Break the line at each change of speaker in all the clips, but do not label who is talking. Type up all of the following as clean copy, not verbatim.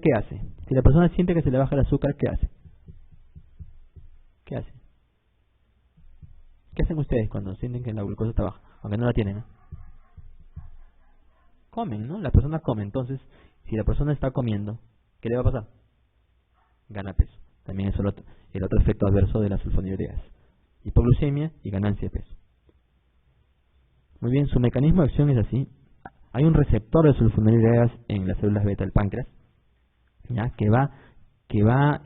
¿qué hace? Si la persona siente que se le baja el azúcar, ¿qué hace? ¿Qué hace? ¿Qué hacen ustedes cuando sienten que la glucosa está baja? Aunque no la tienen, ¿eh? Comen, ¿no? La persona come. Entonces, si la persona está comiendo, ¿qué le va a pasar? Gana peso. También es el otro efecto adverso de las sulfonilureas. Hipoglucemia y ganancia de peso. Muy bien, su mecanismo de acción es así. Hay un receptor de sulfonilureas en las células beta del páncreas, ¿ya? que va a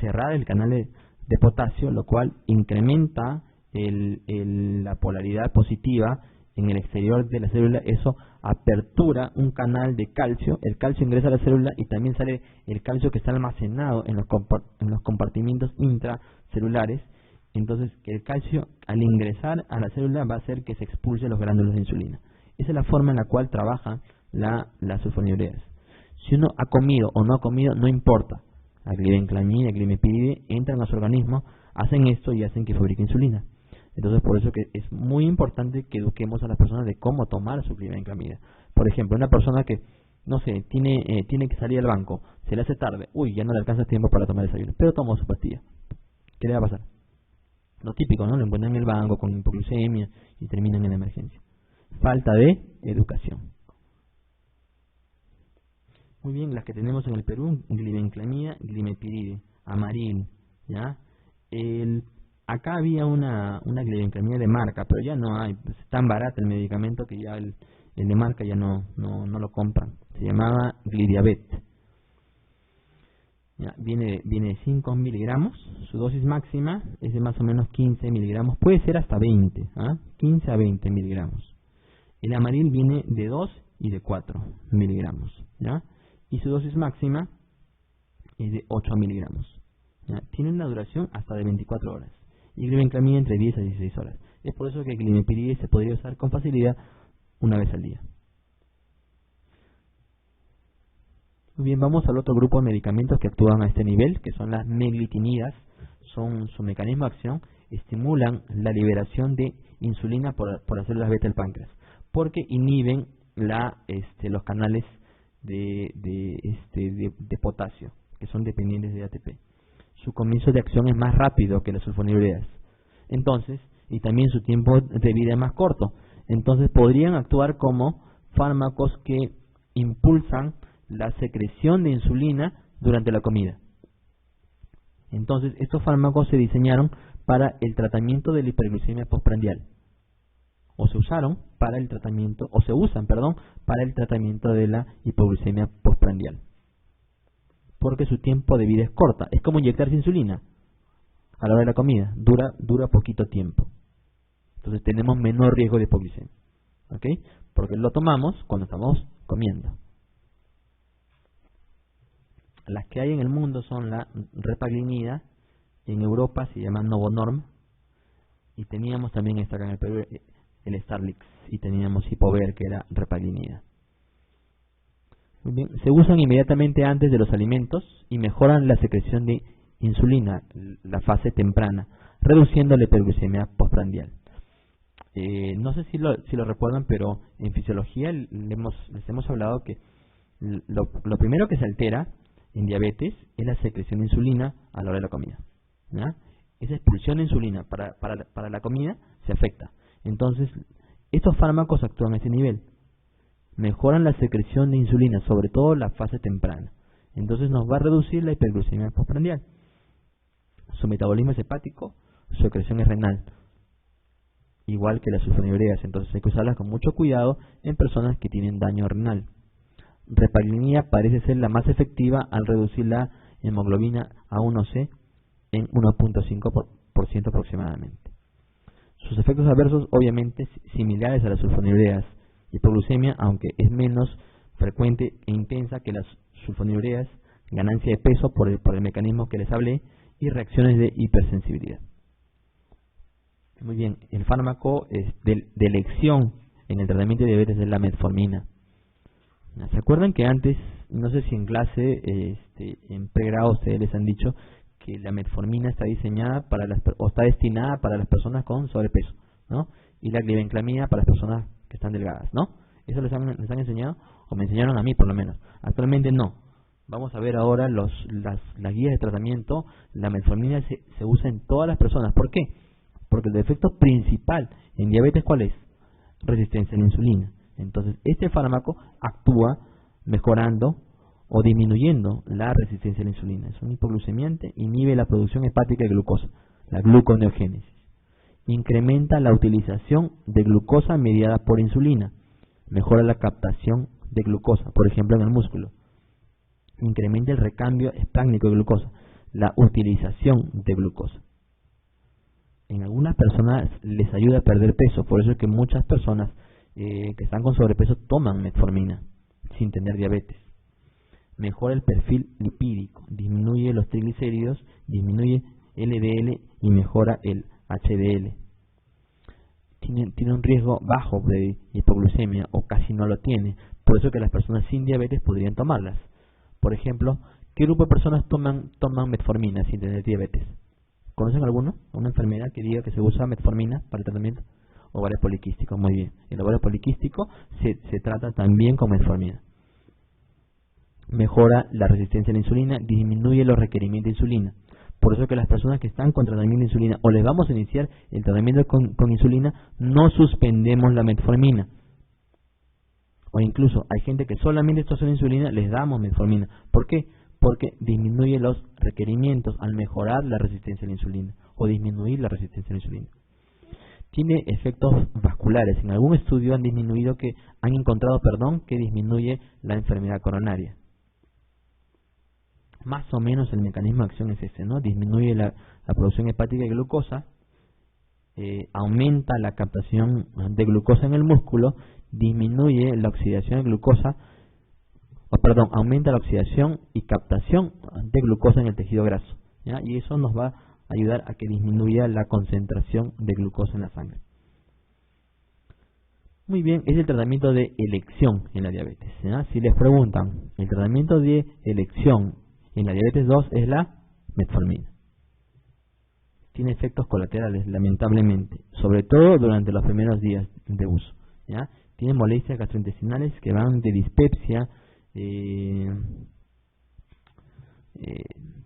cerrar el canal de potasio, lo cual incrementa la polaridad positiva en el exterior de la célula. Eso apertura un canal de calcio, el calcio ingresa a la célula y también sale el calcio que está almacenado en los compartimientos intracelulares. Entonces, que el calcio al ingresar a la célula va a hacer que se expulse los gránulos de insulina. Esa es la forma en la cual trabajan las sulfonilureas. Si uno ha comido o no ha comido, no importa. La glibenclamida, la glimepiride entran a su organismo, hacen esto y hacen que fabrique insulina. Entonces, por eso que es muy importante que eduquemos a las personas de cómo tomar su glibenclamida. Por ejemplo, una persona que, no sé, tiene que salir al banco, se le hace tarde, ya no le alcanza tiempo para tomar desayuno, pero tomó su pastilla. ¿Qué le va a pasar? Lo típico, ¿no? Lo encuentran en el banco con hipoglucemia y terminan en la emergencia. Falta de educación. Muy bien, las que tenemos en el Perú: glibenclamida, glimepiride, Amaril, ¿ya? Acá había una glibenclamida de marca, pero ya no hay, pues, es tan barato el medicamento que ya el de marca ya no lo compran. Se llamaba Glidiabet. Ya, viene de 5 miligramos, su dosis máxima es de más o menos 15 miligramos, puede ser hasta 20, 15 a 20 miligramos. El Amaril viene de 2 y de 4 miligramos, ¿ya? Y su dosis máxima es de 8 miligramos. ¿Ya? Tiene una duración hasta de 24 horas. Y glibenclamida entre 10 a 16 horas. Es por eso que glimepiride se podría usar con facilidad una vez al día. Muy bien, vamos al otro grupo de medicamentos que actúan a este nivel, que son las meglitinidas. Su mecanismo de acción estimulan la liberación de insulina por las células beta del páncreas, porque inhiben los canales de potasio, que son dependientes de ATP. Su comienzo de acción es más rápido que las sulfonilureas. Entonces, y también su tiempo de vida es más corto. Entonces, podrían actuar como fármacos que impulsan la secreción de insulina durante la comida. Entonces, estos fármacos se diseñaron para el tratamiento de la hiperglucemia postprandial. Se usan para el tratamiento de la hipoglucemia postprandial. Porque su tiempo de vida es corta. Es como inyectarse insulina a la hora de la comida. Dura poquito tiempo. Entonces tenemos menor riesgo de hipoglucemia. ¿Ok? Porque lo tomamos cuando estamos comiendo. Las que hay en el mundo son la repaglinida. En Europa se llama Novonorm. Y teníamos también esta acá en el Perú, el Starlix. Y teníamos Hipover, que era repaglinida. Muy bien. Se usan inmediatamente antes de los alimentos y mejoran la secreción de insulina, la fase temprana, reduciendo la hiperglucemia postprandial. No sé si lo recuerdan, pero en fisiología les hemos hablado que lo primero que se altera en diabetes es la secreción de insulina a la hora de la comida, ¿ya? Esa expulsión de insulina para la comida se afecta. Entonces, estos fármacos actúan a ese nivel. Mejoran la secreción de insulina, sobre todo la fase temprana. Entonces nos va a reducir la hiperglucemia postprandial. Su metabolismo es hepático, su secreción es renal, igual que las sulfonilureas. Entonces hay que usarlas con mucho cuidado en personas que tienen daño renal. Repaglinida parece ser la más efectiva al reducir la hemoglobina A1C en 1.5% aproximadamente. Sus efectos adversos obviamente similares a las sulfonilureas. Hipoglucemia, aunque es menos frecuente e intensa que las sulfonilureas, ganancia de peso por el mecanismo que les hablé, y reacciones de hipersensibilidad. Muy bien, el fármaco de elección en el tratamiento de diabetes es la metformina. ¿Se acuerdan que antes, no sé si en clase, en pregrado ustedes les han dicho que la metformina está diseñada está destinada para las personas con sobrepeso, ¿no? Y la glibenclamida para las personas que están delgadas, ¿no? ¿Eso les han enseñado? O me enseñaron a mí, por lo menos. Actualmente no. Vamos a ver ahora las guías de tratamiento. La metformina se usa en todas las personas. ¿Por qué? Porque el efecto principal en diabetes, ¿cuál es? Resistencia a la insulina. Entonces, este fármaco actúa mejorando o disminuyendo la resistencia a la insulina. Es un hipoglucemiante, inhibe la producción hepática de glucosa, la gluconeogénesis. Incrementa la utilización de glucosa mediada por insulina. Mejora la captación de glucosa, por ejemplo en el músculo. Incrementa el recambio esplácnico de glucosa, la utilización de glucosa. En algunas personas les ayuda a perder peso, por eso es que muchas personas que están con sobrepeso toman metformina sin tener diabetes. Mejora el perfil lipídico, disminuye los triglicéridos, disminuye LDL y mejora el HDL. Tiene un riesgo bajo de hipoglucemia o casi no lo tiene, por eso que las personas sin diabetes podrían tomarlas. Por ejemplo, ¿qué grupo de personas toman metformina sin tener diabetes? ¿Conocen alguno? ¿Una enfermedad que diga que se usa metformina para el tratamiento? Ovario poliquístico, muy bien. El ovario poliquístico se trata también con metformina. Mejora la resistencia a la insulina, disminuye los requerimientos de insulina. Por eso que las personas que están con tratamiento de insulina o les vamos a iniciar el tratamiento con insulina, no suspendemos la metformina. O incluso hay gente que solamente está usando insulina, les damos metformina. ¿Por qué? Porque disminuye los requerimientos al mejorar la resistencia a la insulina o disminuir la resistencia a la insulina. Tiene efectos vasculares. En algún estudio han encontrado que disminuye la enfermedad coronaria. Más o menos el mecanismo de acción es este, ¿no? Disminuye la producción hepática de glucosa, aumenta la captación de glucosa en el músculo, disminuye la oxidación de glucosa, aumenta la oxidación y captación de glucosa en el tejido graso, ¿ya? Y eso nos va a ayudar a que disminuya la concentración de glucosa en la sangre. Muy bien, es el tratamiento de elección en la diabetes, ¿ya? Si les preguntan, el tratamiento de elección en la diabetes 2 es la metformina. Tiene efectos colaterales, lamentablemente, sobre todo durante los primeros días de uso, ¿ya? Tiene molestias gastrointestinales que van de dispepsia,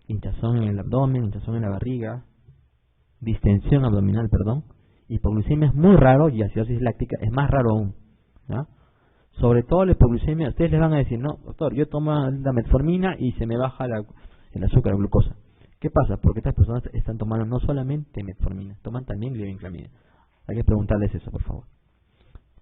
hinchazón en el abdomen, hinchazón en la barriga, distensión abdominal, hipoglucemia es muy raro y acidosis láctica es más raro aún, ¿ya? Sobre todo la hipoglucemia, ustedes les van a decir, no, doctor, yo tomo la metformina y se me baja el azúcar, la glucosa. ¿Qué pasa? Porque estas personas están tomando no solamente metformina, toman también glibenclamida. Hay que preguntarles eso, por favor.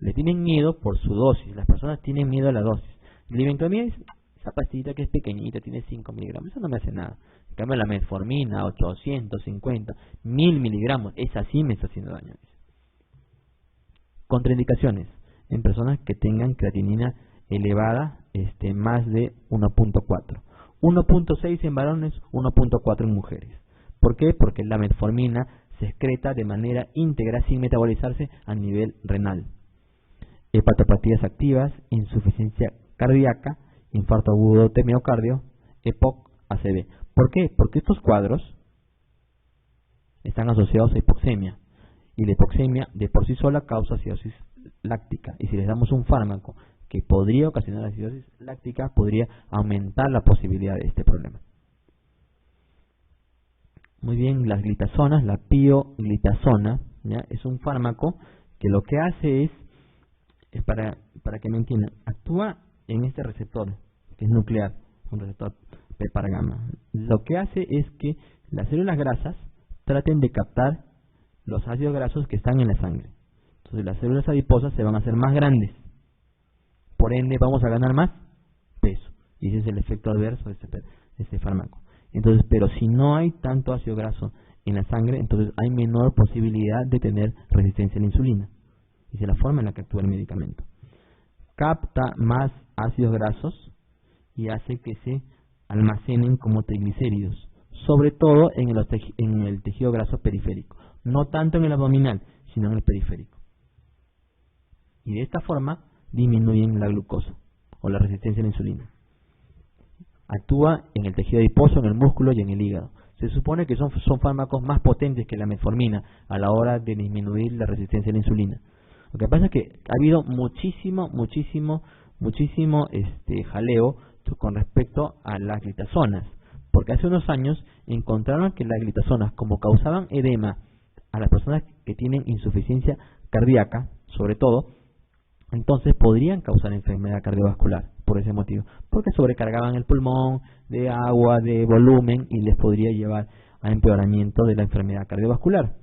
Le tienen miedo por su dosis, las personas tienen miedo a la dosis. Glibenclamida es esa pastillita que es pequeñita, tiene 5 miligramos, eso no me hace nada. En cambio la metformina, 850, 1000 miligramos, esa sí me está haciendo daño. Contraindicaciones en personas que tengan creatinina elevada, más de 1.4. 1.6 en varones, 1.4 en mujeres. ¿Por qué? Porque la metformina se excreta de manera íntegra sin metabolizarse a nivel renal. Hepatopatías activas, insuficiencia cardíaca, infarto agudo de miocardio, EPOC, ACV. ¿Por qué? Porque estos cuadros están asociados a hipoxemia. Y la hipoxemia de por sí sola causa acidosis láctica. Y si les damos un fármaco que podría ocasionar acidosis láctica, podría aumentar la posibilidad de este problema. Muy bien, las glitazonas, la pioglitazona, ¿ya? Es un fármaco que lo que hace es para que me entiendan, actúa en este receptor, que es nuclear, un receptor P para gamma. Lo que hace es que las células grasas traten de captar los ácidos grasos que están en la sangre. Entonces las células adiposas se van a hacer más grandes. Por ende vamos a ganar más peso. Y ese es el efecto adverso de este fármaco. Entonces, pero si no hay tanto ácido graso en la sangre, entonces hay menor posibilidad de tener resistencia a la insulina. Y es la forma en la que actúa el medicamento. Capta más ácidos grasos y hace que se almacenen como triglicéridos, sobre todo en el tejido graso periférico. No tanto en el abdominal, sino en el periférico. Y de esta forma disminuyen la glucosa o la resistencia a la insulina. Actúa en el tejido adiposo, en el músculo y en el hígado. Se supone que son fármacos más potentes que la metformina a la hora de disminuir la resistencia a la insulina. Lo que pasa es que ha habido muchísimo jaleo con respecto a las glitazonas, porque hace unos años encontraron que las glitazonas, como causaban edema a las personas que tienen insuficiencia cardíaca, sobre todo, entonces podrían causar enfermedad cardiovascular por ese motivo, porque sobrecargaban el pulmón de agua, de volumen, y les podría llevar a empeoramiento de la enfermedad cardiovascular.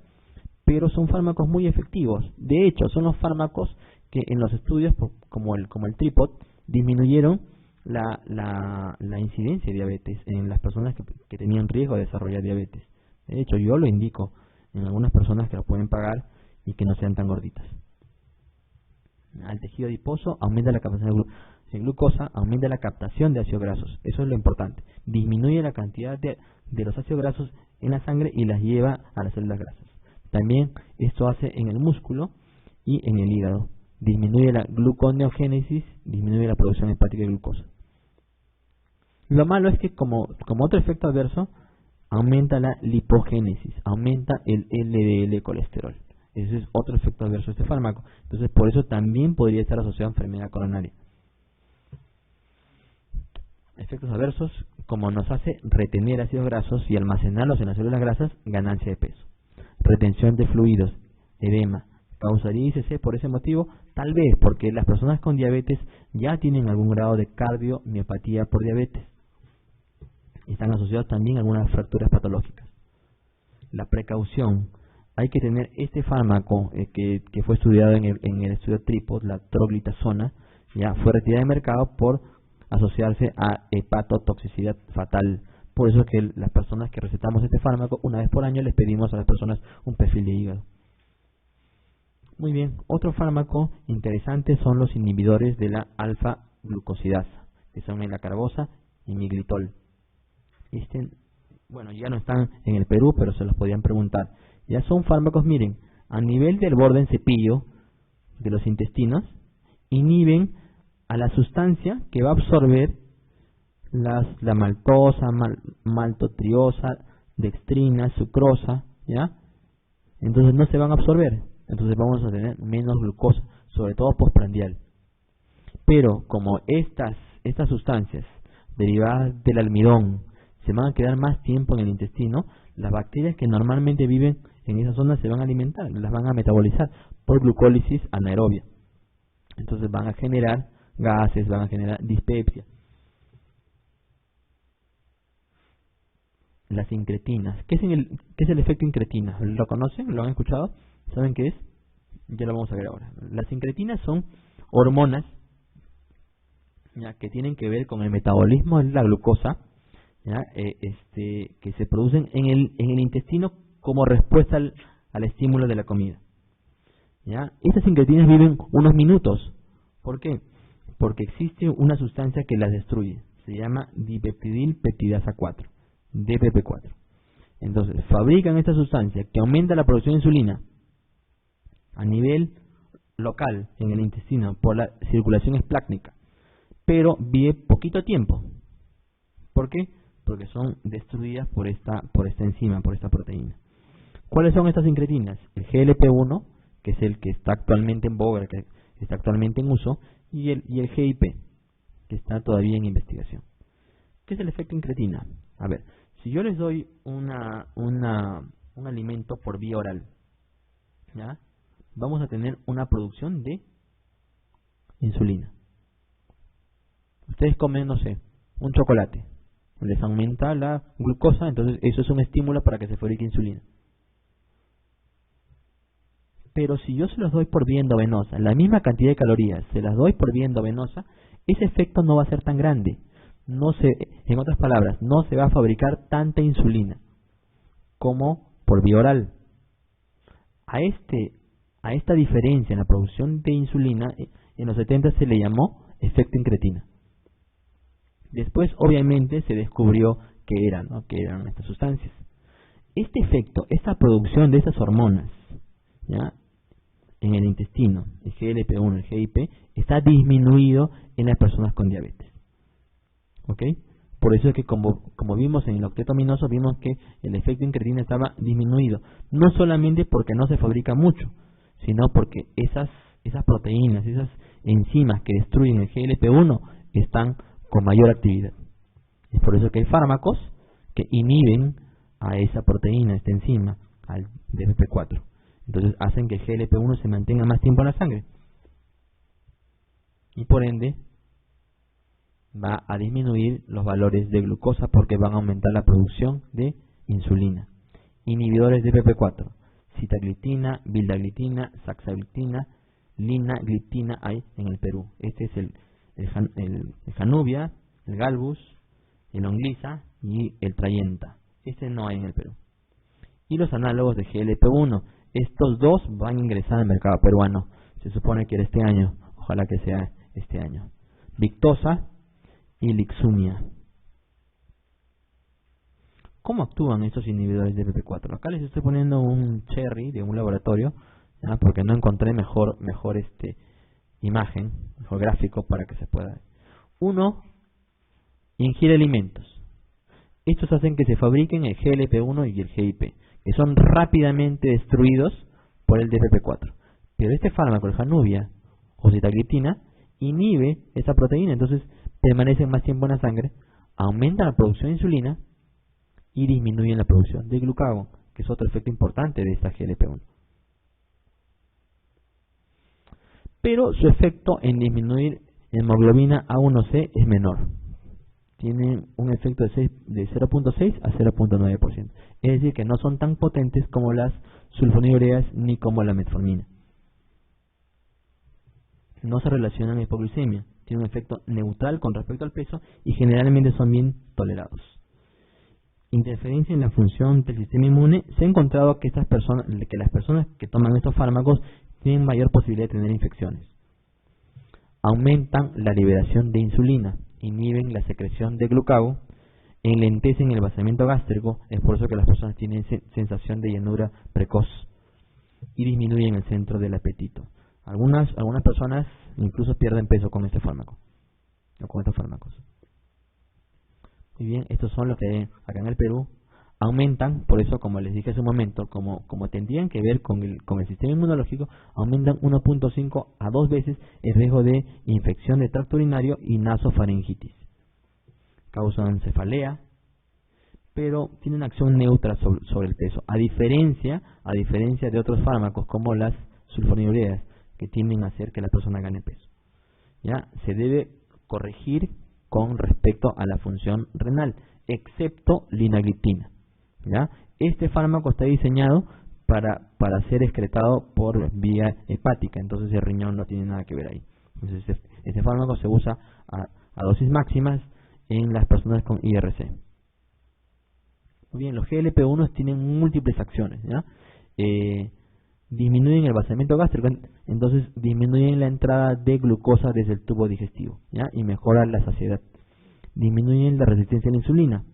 Pero son fármacos muy efectivos. De hecho, son los fármacos que en los estudios, como el Tripod, disminuyeron la incidencia de diabetes en las personas que tenían riesgo de desarrollar diabetes. De hecho, yo lo indico en algunas personas que lo pueden pagar y que no sean tan gorditas. Al tejido adiposo aumenta la capacidad de glucosa, aumenta la captación de ácidos grasos. Eso es lo importante. Disminuye la cantidad de los ácidos grasos en la sangre y las lleva a las células grasas. También esto hace en el músculo y en el hígado. Disminuye la gluconeogénesis, disminuye la producción hepática de glucosa. Lo malo es que como otro efecto adverso, aumenta la lipogénesis, aumenta el LDL colesterol. Ese es otro efecto adverso de este fármaco. Entonces, por eso también podría estar asociado a enfermedad coronaria. Efectos adversos, como nos hace retener ácidos grasos y almacenarlos en las células grasas, ganancia de peso. Retención de fluidos, edema, causaría ICC por ese motivo, tal vez porque las personas con diabetes ya tienen algún grado de cardiomiopatía por diabetes. Están asociados también a algunas fracturas patológicas. La precaución. Hay que tener este fármaco que fue estudiado en el estudio Tripod, la troglitazona, ya fue retirada de mercado por asociarse a hepatotoxicidad fatal. Por eso es que las personas que recetamos este fármaco, una vez por año les pedimos a las personas un perfil de hígado. Muy bien, otro fármaco interesante son los inhibidores de la alfa-glucosidasa, que son el acarbosa y miglitol. Bueno, ya no están en el Perú, pero se los podían preguntar. Ya son fármacos, miren, a nivel del borde en cepillo de los intestinos, inhiben a la sustancia que va a absorber la maltosa, maltotriosa, dextrina, sucrosa, ¿ya? Entonces no se van a absorber, entonces vamos a tener menos glucosa, sobre todo postprandial. Pero como estas sustancias derivadas del almidón se van a quedar más tiempo en el intestino, las bacterias que normalmente viven en esa zona se van a alimentar, las van a metabolizar por glucólisis anaerobia. Entonces van a generar gases, van a generar dispepsia. Las incretinas. ¿Qué es el efecto incretina? ¿Lo conocen? ¿Lo han escuchado? ¿Saben qué es? Ya lo vamos a ver ahora. Las incretinas son hormonas ya que tienen que ver con el metabolismo de la glucosa, ¿ya? Que se producen en el intestino como respuesta al estímulo de la comida. ¿Ya? Estas incretinas viven unos minutos. ¿Por qué? Porque existe una sustancia que las destruye. Se llama dipeptidilpeptidasa 4, DPP4. Entonces, fabrican esta sustancia que aumenta la producción de insulina a nivel local en el intestino por la circulación esplácnica, pero vive poquito tiempo. ¿Por qué? Porque son destruidas por esta enzima, por esta proteína. ¿Cuáles son estas incretinas? El GLP-1, que es el que está actualmente en boga, que está actualmente en uso, y el GIP, que está todavía en investigación. ¿Qué es el efecto incretina? A ver, si yo les doy un alimento por vía oral, ¿ya? Vamos a tener una producción de insulina. Ustedes comen, no sé, un chocolate, les aumenta la glucosa, entonces eso es un estímulo para que se fabrique insulina. Pero si yo se los doy por vía endovenosa, la misma cantidad de calorías, se las doy por vía endovenosa, ese efecto no va a ser tan grande. En otras palabras, no se va a fabricar tanta insulina como por vía oral. A esta diferencia en la producción de insulina, en los 70 se le llamó efecto incretina. Después, obviamente, se descubrió que eran estas sustancias. Este efecto, esta producción de esas hormonas, ¿ya? En el intestino, el GLP-1, el GIP, está disminuido en las personas con diabetes. ¿Ok? Por eso es que como vimos en el octeto aminoso, vimos que el efecto incretina estaba disminuido. No solamente porque no se fabrica mucho, sino porque esas proteínas, esas enzimas que destruyen el GLP-1 están con mayor actividad. Es por eso que hay fármacos que inhiben a esa proteína, esta enzima, al DPP4. Entonces hacen que el GLP-1 se mantenga más tiempo en la sangre. Y por ende va a disminuir los valores de glucosa porque van a aumentar la producción de insulina. Inhibidores de DPP4: sitaglitina, vildaglitina, saxaglitina, linagliptina hay en el Perú. Este es el Januvia, el Galbus, el Onglyza y el Trayenta. Este no hay en el Perú. Y los análogos de GLP-1. Estos dos van a ingresar al mercado peruano. Se supone que era este año. Ojalá que sea este año. Victoza y Lixumia. ¿Cómo actúan estos inhibidores de DPP4? Acá les estoy poniendo un cherry de un laboratorio, ¿ya? Porque no encontré mejor imagen, mejor gráfico para que se pueda ver. Uno ingiere alimentos. Estos hacen que se fabriquen el GLP-1 y el GIP, que son rápidamente destruidos por el DPP4. Pero este fármaco, el Januvia o sitaglitina, inhibe esa proteína, entonces permanecen más tiempo en la sangre, aumenta la producción de insulina y disminuyen la producción de glucagón, que es otro efecto importante de esta GLP-1. Pero su efecto en disminuir hemoglobina A1C es menor. Tienen un efecto de 0.6 a 0.9%. Es decir, que no son tan potentes como las sulfonilureas ni como la metformina. No se relacionan a hipoglucemia. Tienen un efecto neutral con respecto al peso y generalmente son bien tolerados. Interferencia en la función del sistema inmune. Se ha encontrado que las personas que toman estos fármacos tienen mayor posibilidad de tener infecciones. Aumentan la liberación de insulina, inhiben la secreción de glucagón, enlentecen el vaciamiento gástrico, es por eso que las personas tienen sensación de llenura precoz, y disminuyen el centro del apetito. Algunas personas incluso pierden peso con este fármaco, o con estos fármacos. Muy bien, estos son los que hay acá en el Perú. Aumentan, por eso, como les dije hace un momento, como tendrían que ver con el sistema inmunológico, aumentan 1.5 a 2 veces el riesgo de infección de tracto urinario y nasofaringitis. Causan cefalea, pero tienen acción neutra sobre el peso, a diferencia de otros fármacos como las sulfonilureas, que tienden a hacer que la persona gane peso. ¿Ya? Se debe corregir con respecto a la función renal, excepto linagliptina. ¿Ya? Este fármaco está diseñado para ser excretado por vía hepática, entonces el riñón no tiene nada que ver ahí. Entonces este fármaco se usa a dosis máximas en las personas con IRC. Muy bien, los GLP-1 tienen múltiples acciones, ¿ya? Disminuyen el vaciamiento gástrico, entonces disminuyen la entrada de glucosa desde el tubo digestivo, ¿ya? Y mejoran la saciedad. Disminuyen la resistencia a la insulina.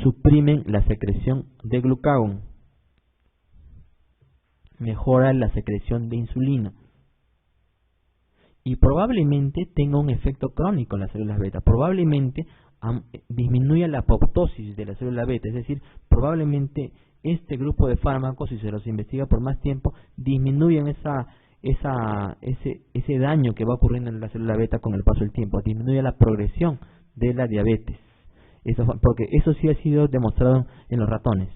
Suprimen la secreción de glucagón, mejora la secreción de insulina y probablemente tenga un efecto crónico en las células beta. Probablemente disminuya la apoptosis de la célula beta, es decir, probablemente este grupo de fármacos, si se los investiga por más tiempo, disminuyen ese daño que va ocurriendo en la célula beta con el paso del tiempo, disminuye la progresión de la diabetes. Porque eso sí ha sido demostrado en los ratones,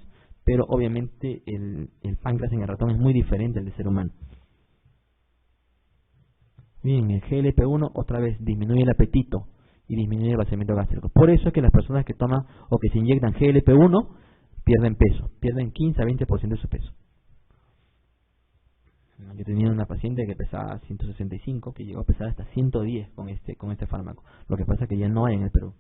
pero obviamente el páncreas en el ratón es muy diferente al del ser humano. Bien, el GLP-1 otra vez disminuye el apetito y disminuye el vaciamiento gástrico. Por eso es que las personas que toman o que se inyectan GLP-1 pierden peso, pierden 15 a 20% de su peso. Yo tenía una paciente que pesaba 165, que llegó a pesar hasta 110 con este fármaco. Lo que pasa es que ya no hay en el Perú.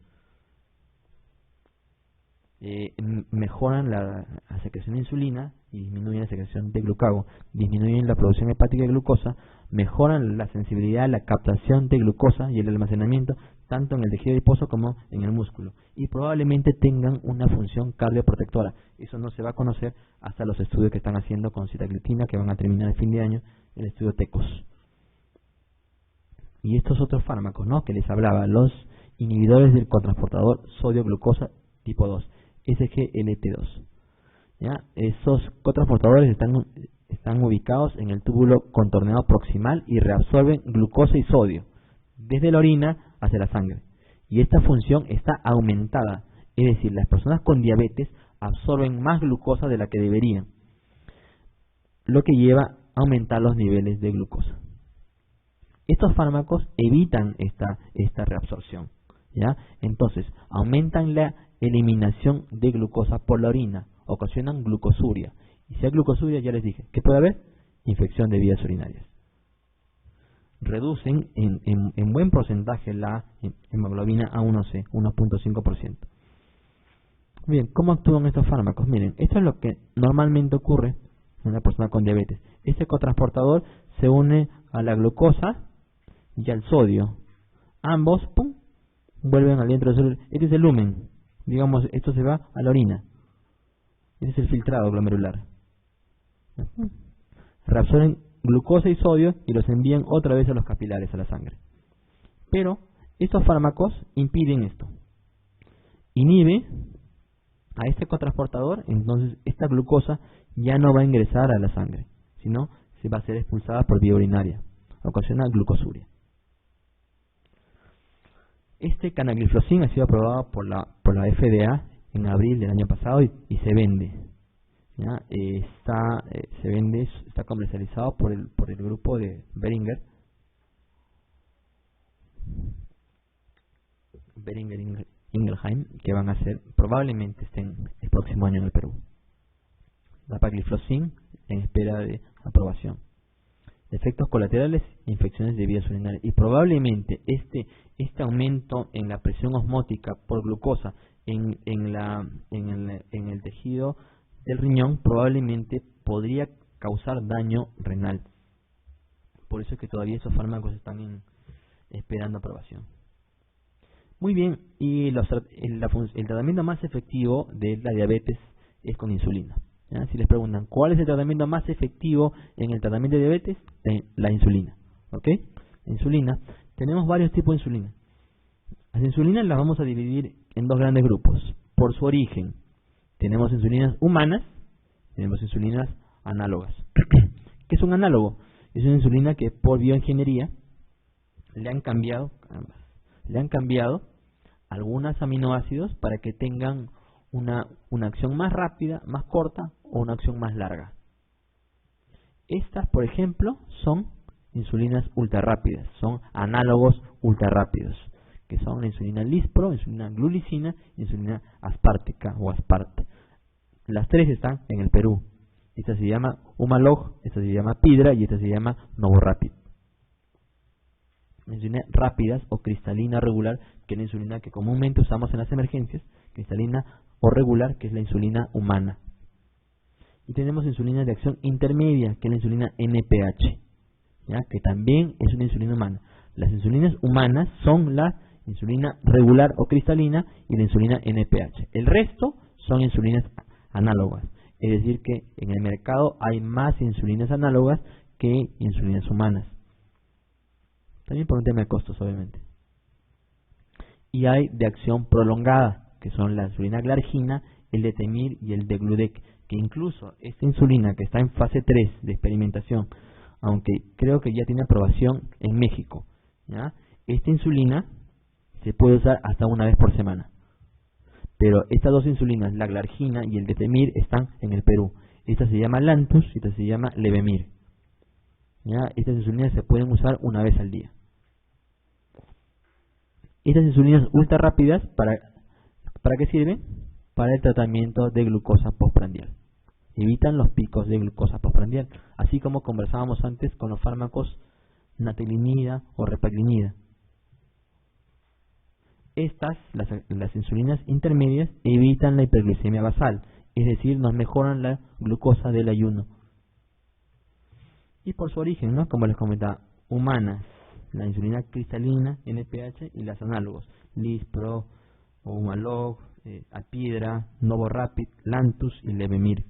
Mejoran la secreción de insulina y disminuyen la secreción de glucagón, disminuyen la producción hepática de glucosa, mejoran la sensibilidad a la captación de glucosa y el almacenamiento tanto en el tejido adiposo como en el músculo, y probablemente tengan una función cardioprotectora. Eso no se va a conocer hasta los estudios que están haciendo con sitaglitina, que van a terminar el fin de año, el estudio TECOS. Y estos otros fármacos, ¿no?, que les hablaba, los inhibidores del cotransportador sodio-glucosa tipo 2, SGLT2. ¿Ya? Esos cotransportadores están ubicados en el túbulo contorneado proximal y reabsorben glucosa y sodio. desde la orina hacia la sangre. Y esta función está aumentada, es decir, las personas con diabetes absorben más glucosa de la que deberían, lo que lleva a aumentar los niveles de glucosa. Estos fármacos evitan esta reabsorción, ¿ya? Entonces, aumentan la eliminación de glucosa por la orina, ocasionan glucosuria. Y si hay glucosuria, ya les dije, ¿qué puede haber? Infección de vías urinarias. Reducen en buen porcentaje la hemoglobina A1C, 1.5%. Bien, ¿cómo actúan estos fármacos? Miren, esto es lo que normalmente ocurre en una persona con diabetes. Este cotransportador se une a la glucosa y al sodio. Ambos, ¡pum!, vuelven al vientre del cerebro. Este es el lumen. Digamos, esto se va a la orina. Este es el filtrado glomerular. Reabsorben glucosa y sodio y los envían otra vez a los capilares, a la sangre. Pero estos fármacos impiden esto. Inhibe a este cotransportador, entonces esta glucosa ya no va a ingresar a la sangre, sino se va a ser expulsada por vía urinaria. Ocasiona glucosuria. Este canagliflozin ha sido aprobado por la FDA en abril del año pasado y se vende. ¿Ya? Está comercializado por el grupo de Boehringer Ingelheim, que van a ser, probablemente estén el próximo año en el Perú. Dapagliflozin en espera de aprobación. Efectos colaterales, infecciones de vías urinarias. Y probablemente este aumento en la presión osmótica por glucosa en el tejido del riñón probablemente podría causar daño renal. Por eso es que todavía esos fármacos están esperando aprobación. Muy bien, y el tratamiento más efectivo de la diabetes es con insulina. ¿Ya? Si les preguntan, ¿cuál es el tratamiento más efectivo en el tratamiento de diabetes? La insulina. ¿Ok? La insulina. Tenemos varios tipos de insulina. Las insulinas las vamos a dividir en dos grandes grupos. Por su origen, tenemos insulinas humanas, tenemos insulinas análogas. ¿Qué es un análogo? Es una insulina que por bioingeniería le han cambiado algunos aminoácidos para que tengan una acción más rápida, más corta o una acción más larga. Estas, por ejemplo, son insulinas ultrarrápidas, son análogos ultrarrápidos, que son la insulina Lispro, insulina glulicina, insulina aspártica o asparte. Las tres están en el Perú. Esta se llama Humalog, esta se llama Pidra y esta se llama Novorapid. Insulina rápidas o cristalina regular, que es la insulina que comúnmente usamos en las emergencias, cristalina o regular, que es la insulina humana. Y tenemos insulina de acción intermedia, que es la insulina NPH, ¿ya? Que también es una insulina humana. Las insulinas humanas son la insulina regular o cristalina y la insulina NPH. El resto son insulinas análogas, es decir que en el mercado hay más insulinas análogas que insulinas humanas. También por un tema de costos, obviamente. Y hay de acción prolongada, que son la insulina glargina, el Detemir y el Degludec, que incluso esta insulina que está en fase 3 de experimentación, aunque creo que ya tiene aprobación en México, ¿ya? Esta insulina se puede usar hasta una vez por semana. Pero estas dos insulinas, la glargina y el Detemir, están en el Perú. Esta se llama Lantus y esta se llama Levemir. ¿Ya? Estas insulinas se pueden usar una vez al día. Estas insulinas ultra rápidas, ¿para qué sirven? Para el tratamiento de glucosa postprandial. Evitan los picos de glucosa postprandial, así como conversábamos antes con los fármacos natilinida o repaglinida. Estas, las insulinas intermedias, evitan la hiperglucemia basal, es decir, nos mejoran la glucosa del ayuno. Y por su origen, ¿no? Como les comentaba, humanas, la insulina cristalina, NPH, y las análogos, Lispro, Humalog, Apidra, Novorapid, Lantus y Levemir.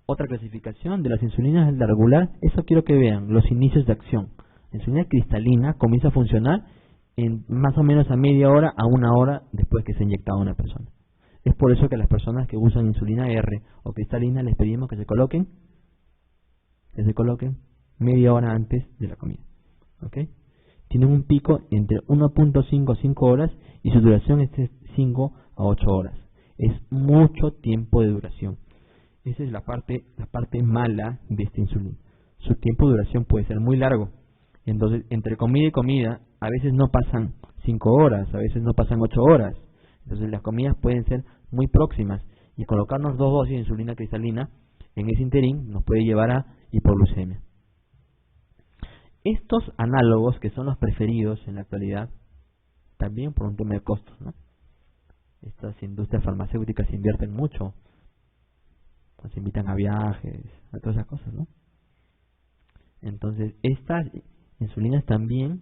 Otra clasificación de las insulinas es la regular. Eso quiero que vean, los inicios de acción. La insulina cristalina comienza a funcionar en más o menos a media hora a una hora después que se ha inyectado a una persona. Es por eso que a las personas que usan insulina R o cristalina les pedimos que se coloquen media hora antes de la comida. ¿Ok? Tienen un pico entre 1.5 a 5 horas y su duración es de 5 a 8 horas. Es mucho tiempo de duración. Esa es la parte mala de esta insulina. Su tiempo de duración puede ser muy largo. Entonces, entre comida y comida, a veces no pasan 5 horas, a veces no pasan 8 horas. Entonces, las comidas pueden ser muy próximas. Y colocarnos 2 dosis de insulina cristalina en ese interín nos puede llevar a hipoglucemia. Estos análogos, que son los preferidos en la actualidad, también por un tema de costos, ¿no? Estas industrias farmacéuticas invierten mucho, se invitan a viajes, a todas esas cosas, ¿no? Entonces, estas insulinas también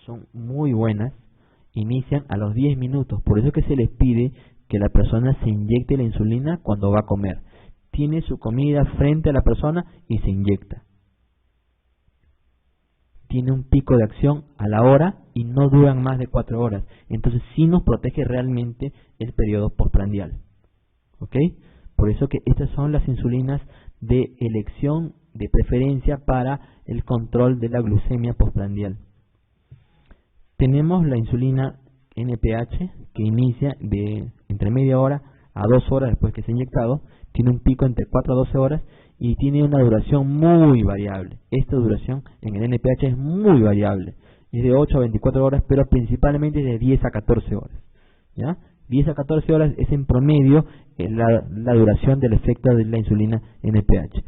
son muy buenas, inician a los 10 minutos, por eso es que se les pide que la persona se inyecte la insulina cuando va a comer. Tiene su comida frente a la persona y se inyecta. Tiene un pico de acción a la hora y no duran más de 4 horas. Entonces sí nos protege realmente el periodo postprandial. ¿Ok? Por eso que estas son las insulinas de elección de preferencia para el control de la glucemia postprandial. Tenemos la insulina NPH que inicia de entre media hora a 2 horas después que se ha inyectado. Tiene un pico entre 4 a 12 horas y tiene una duración muy variable. Esta duración en el NPH es muy variable. Es de 8 a 24 horas, pero principalmente de 10 a 14 horas. ¿Ya? 10 a 14 horas es en promedio la duración del efecto de la insulina NPH.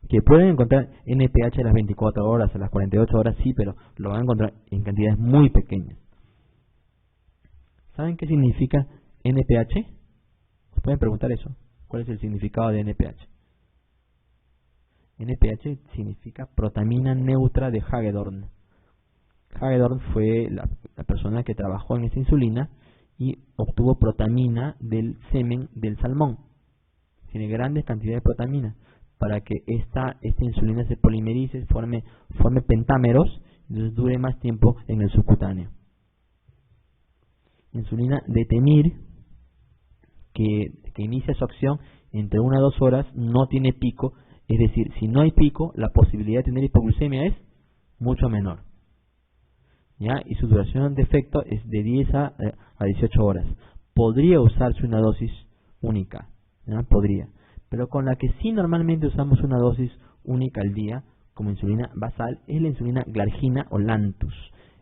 Que pueden encontrar NPH a las 24 horas, a las 48 horas, sí, pero lo van a encontrar en cantidades muy pequeñas. ¿Saben qué significa NPH? ¿Se pueden preguntar eso? ¿Cuál es el significado de NPH? NPH significa protamina neutra de Hagedorn. Hagedorn fue la persona que trabajó en esta insulina y obtuvo protamina del semen del salmón. Tiene grandes cantidades de protamina para que esta insulina se polimerice, forme pentámeros y entonces dure más tiempo en el subcutáneo. Insulina de Temir, que inicia su acción entre 1 a 2 horas, no tiene pico, es decir, si no hay pico, la posibilidad de tener hipoglucemia es mucho menor. ¿Ya? Y su duración de efecto es de 10 a 18 horas. Podría usarse una dosis única, ¿ya? Podría, pero con la que sí normalmente usamos una dosis única al día, como insulina basal, es la insulina Glargina o Lantus.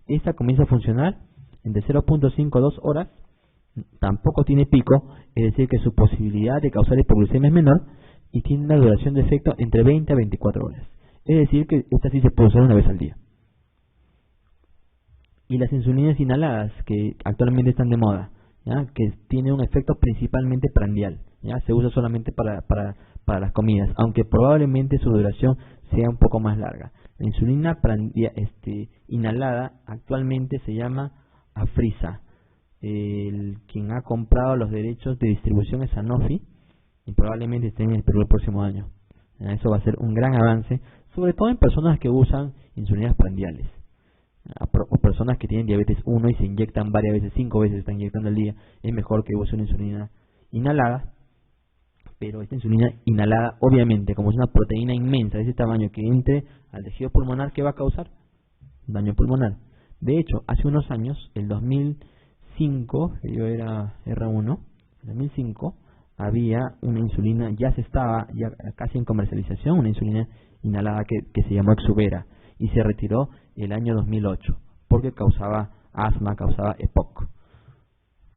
Esta comienza a funcionar entre 0.5 a 2 horas, tampoco tiene pico, es decir que su posibilidad de causar hipoglucemia es menor, y tiene una duración de efecto entre 20 a 24 horas. Es decir que esta sí se puede usar una vez al día. Y las insulinas inhaladas, que actualmente están de moda, ¿ya? Que tienen un efecto principalmente prandial, ¿ya? Se usa solamente para las comidas, aunque probablemente su duración sea un poco más larga. La insulina inhalada actualmente se llama Afrisa. Quien ha comprado los derechos de distribución es Sanofi y probablemente esté en el Perú el próximo año. Eso va a ser un gran avance, sobre todo en personas que usan insulinas prandiales, o personas que tienen diabetes 1 y se inyectan varias veces, 5 veces están inyectando al día. Es mejor que use una insulina inhalada, pero esta insulina inhalada, obviamente, como es una proteína inmensa de ese tamaño que entre al tejido pulmonar, ¿qué va a causar? Daño pulmonar. De hecho, hace unos años, el 2005, que yo era R1, en 2005 había una insulina, ya casi en comercialización, una insulina inhalada que se llamó Exubera, y se retiró el año 2008 porque causaba asma, causaba EPOC.